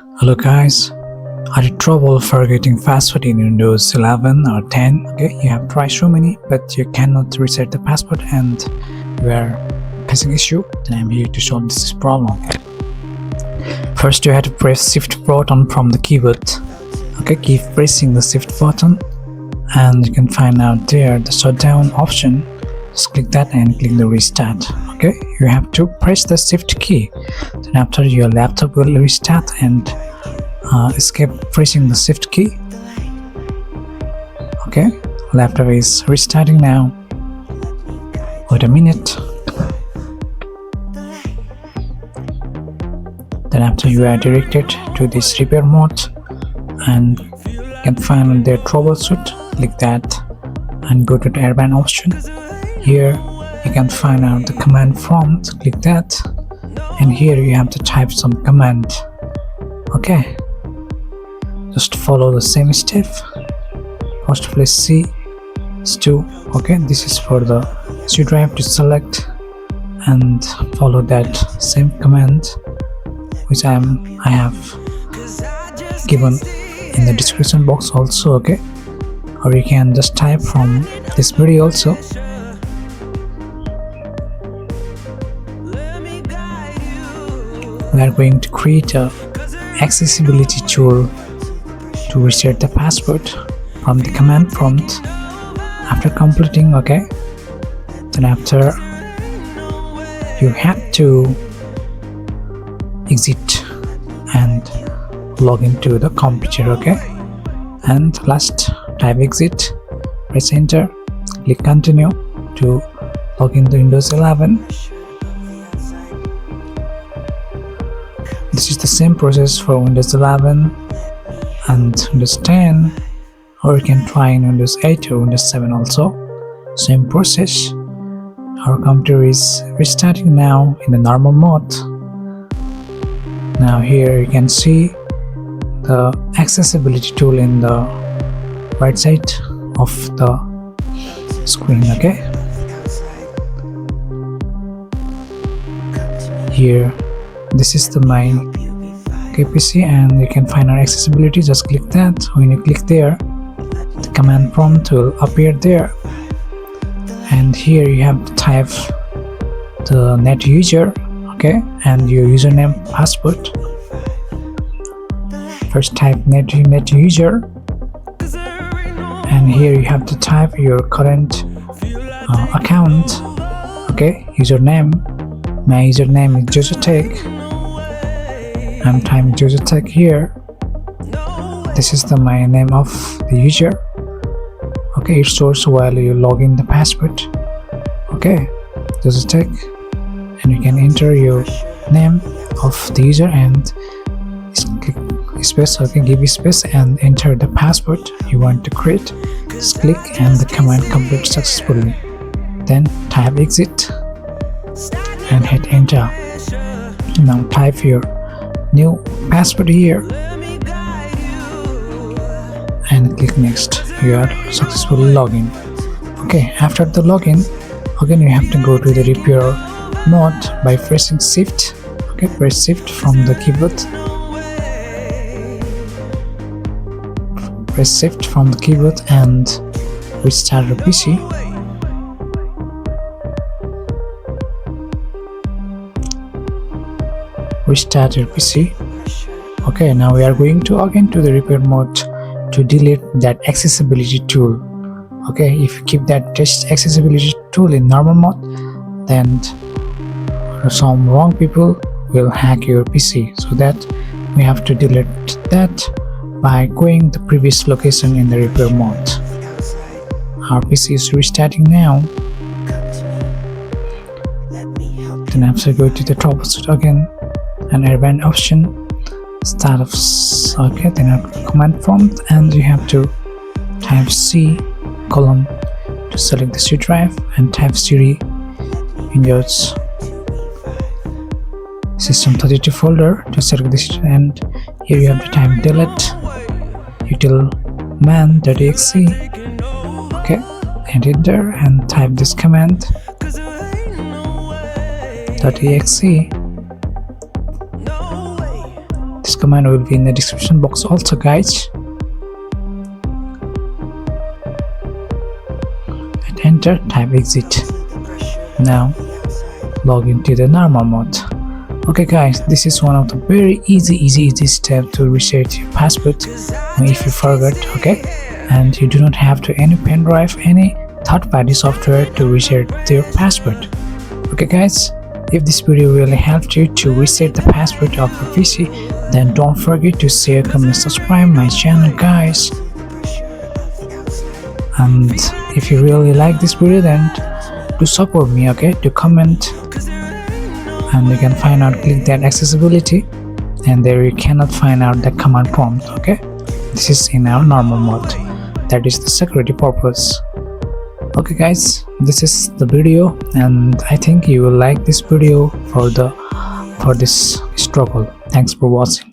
Hello guys, are you trouble forgetting password in Windows 11 or 10? Okay, you have tried so many but you cannot reset the password and you are facing issue. Then I'm here to solve this problem. First you have to press shift button from the keyboard. Okay, keep pressing the shift button and you can find out there the shutdown option. Just click that and click the restart. Okay, you have to press the shift key. Then after your laptop will restart and escape pressing the shift key. Okay, laptop is restarting now. Wait a minute. Then after you are directed to this repair mode and you can find their troubleshoot, click that and go to the airband option. Here you can find out the command prompt, click that, and here you have to type some command. Okay, just follow the same step. First place C2. Okay, this is for the C drive to select and follow that same command which I have given in the description box also. Okay, or you can just type from this video also. We are going to create a accessibility tool to reset the password from the command prompt after completing. Okay, then after you have to exit and log into the computer. Okay, and last type exit, press enter, click continue to log into Windows 11. This is the same process for Windows 11 and Windows 10, or you can try in Windows 8 or Windows 7 also. Same process. Our computer is restarting now in the normal mode. Now here you can see the accessibility tool in the right side of the screen. Okay, here this is the my PC and you can find our accessibility. Just click that. When you click there, the command prompt will appear there, and here you have to type the net user. Okay, and your username, password. First type net user, and here you have to type your current account. Okay, username. My username is Josatech. I'm typing Josatech here. This is my name of the user. Okay, it stores while you log in the password. Okay, Josatech, and you can enter your name of the user and click space. Okay, give space and enter the password you want to create. Just click and the command completed successfully. Then type exit and hit enter. Now type your new password here and click next. You are successfully logging. Okay, after the login, again you have to go to the repair mode by pressing shift. Okay, press shift from the keyboard. Press shift from the keyboard and restart your PC. Restart your PC. Okay, now we are going to again to the repair mode to delete that accessibility tool. Okay, if you keep that test accessibility tool in normal mode, then some wrong people will hack your PC, so that we have to delete that by going the previous location in the repair mode. Our PC is restarting now. Then after go to the troubleshoot again and airband option, start of okay, then a command prompt and you have to type C column to select the C drive and type CD in your system32 folder to select this, and here you have to type delete utilman.exe. Okay, and enter and type this command .exe. This command will be in the description box also, guys. And enter, type exit. Now log into the normal mode. Okay guys, this is one of the very easy step to reset your password if you forgot. Okay, and you do not have to any pen drive, any third-party software to reset your password. Okay guys, if this video really helped you to reset the password of your PC, then don't forget to share, comment, subscribe my channel, guys. And if you really like this video, then do support me, okay? To comment, and you can find out, click that accessibility, and there you cannot find out the command prompt. Okay, this is in our normal mode, that is the security purpose. Okay guys, this is the video, and I think you will like this video for this struggle. Thanks for watching.